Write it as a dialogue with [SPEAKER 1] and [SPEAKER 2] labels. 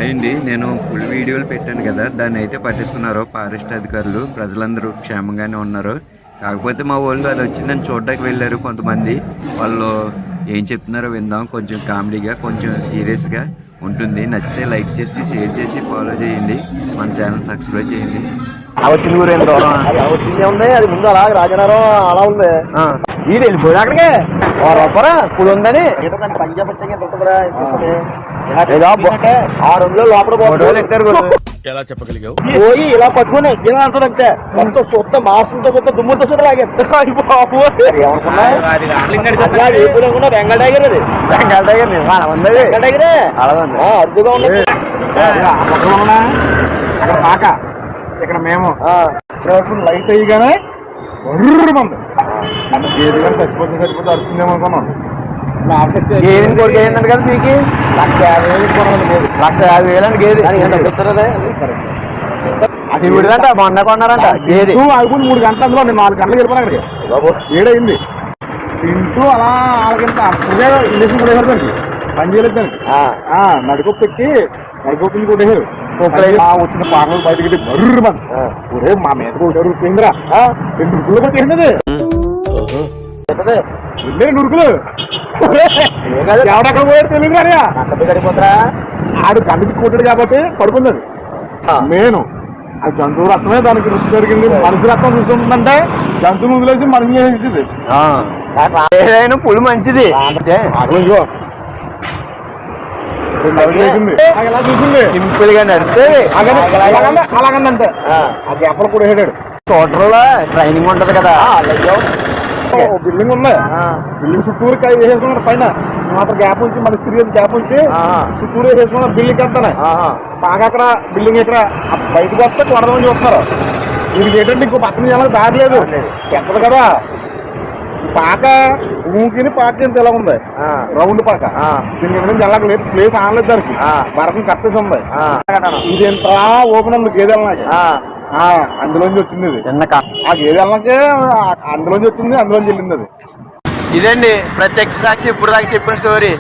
[SPEAKER 1] అయింది. నేను ఫుల్ వీడియోలు పెట్టాను కదా, దాన్ని అయితే పట్టిస్తున్నారు ఫారెస్ట్ అధికారులు. ప్రజలందరూ క్షేమంగానే ఉన్నారు. కాకపోతే మా వాళ్ళు అది వచ్చిందని చూడడానికి వెళ్ళారు కొంతమంది. వాళ్ళు ఏం చెప్తున్నారో విందాం. కొంచెం కామెడీగా, కొంచెం సీరియస్గా ఉంటుంది. నచ్చితే లైక్ చేసి, షేర్ చేసి, ఫాలో చేయండి. మన ఛానల్ సబ్స్క్రైబ్ చేయండి.
[SPEAKER 2] వచ్చిన ఊరు ఎంత దూరం వచ్చింది ఉంది. అది ముందు అలా రాజనగరం అలా ఉంది. ఇది వెళ్ళిపోయి అక్కడికి రొప్పరా పులి ఉందని పంజాబ్ వచ్చారా 600 లోపల
[SPEAKER 3] ఎలా చెప్పగలిగావు?
[SPEAKER 2] పోయి ఇలా పట్టుకుని ఇలా అంటారంటే మొత్తం సొత్త మాసంతో సొత్త దుమ్ముతో సొత్త లాగేకుండా బెంగాల్ టైగర్ అది బెంగాల్ టైగర్ బెంగాల్ టైగరే అద్భుతంగా ఉంది. అక్కడ పాక ఇక్కడ మేము లైట్ అయ్యగానే మంది గేది కానీ చచ్చిపోతే అడుతుందేమో అనుకున్నాం. గేదెని కొడుకు అయిందండి కదా మీకు 1,50,000 అండి గేది. శివుడిదంట మొన్న కొన్నారంట గేది. అనుకుని 3 గంటలు అందులో 4 గంటలకు వెళ్ళిపోయినా అక్కడికి ఏడైంది. తింటూ అలా వాళ్ళకింత ఇంజక్షన్ కొట్టేసారు. పని చేయలేదు దానికి. నడుకొప్పు పెట్టి నడుకొప్పింది కొట్టేసారు. వచ్చిన పాటలు బయటకి బర్రు మంది ఒరే మా మీద కొట్టారుందిరా 2 నురుకులు కొట్టేసింది. నురుకులు ఎవడక్కడ పోయాడు తెలియదు కానీ గడిపోతారా ఆడు కన్నుకి కొట్టాడు కాబట్టి పడుకుంది. నేను అది జంతువు రక్తమే దానికి రుచి జరిగింది. మనిషి రక్తం చూస్తుందంటే జంతువు వదిలేసి మనిషి చేసింది. ఏదైనా పులి మంచిది. చూసింది సింపుల్ గా నడితే అలాగంటే అది ఎప్పుడు కూడా వేసాడు. తోటలో ట్రైనింగ్ ఉంటది కదా. బిల్డింగ్ ఉంది. బిల్డింగ్ చుట్టూరు వేసుకున్నాడు. పైన మాత్రం గ్యాప్ ఉంచి మన స్త్రీ గ్యాప్ ఉంచి చుట్టూరు వేసుకున్నారు. బిల్డింగ్ అంతానే బాగా అక్కడ బిల్డింగ్ ఇక్కడ బయటకు వస్తే 100 మంది వస్తారు. వీరికి ఏంటంటే ఇంకో పక్కన జనాలకు దారి లేదు ఎక్కదు కదా. పాక ఊకిని పాక ఎంత ఎలా ఉంది రౌండ్ పాక. దీనికి ఎక్కడ జనాలకు లేదు. ప్లేస్ ఆనలేదు దానికి. మరకం కట్టేసి ఉంది. ఇది ఎంత ఓపెన్ ఉంది గేదె అందులోంచి వచ్చింది. ఇది చిన్న ఆ గేదె అందులోంచి వచ్చింది. అందులోంచి వెళ్ళింది. అది ఇదండి ప్రత్యక్ష సాక్షి ఇప్పుడు దాకా చెప్పిన స్టోరీ.